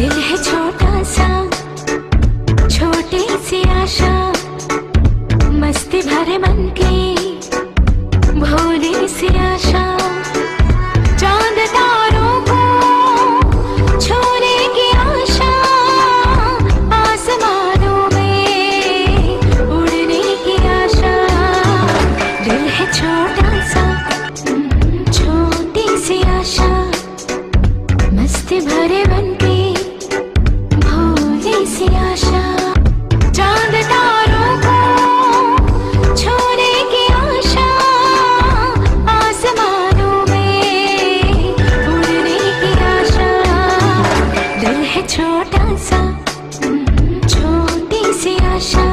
दिल है छोटा सा, छोटी सी आशा, मस्ती भरे मन की भोली सी आशा। चांद तारों को छूने की आशा, आसमानों में उड़ने की आशा। दिल है छोटा सा, छोटी सी आशा, मस्ती भरे मन की भोली सी आशा। चांद तारों को छूने की आशा, आसमानों में उड़ने की आशा। दिल है छोटा सा, छोटी सी आशा।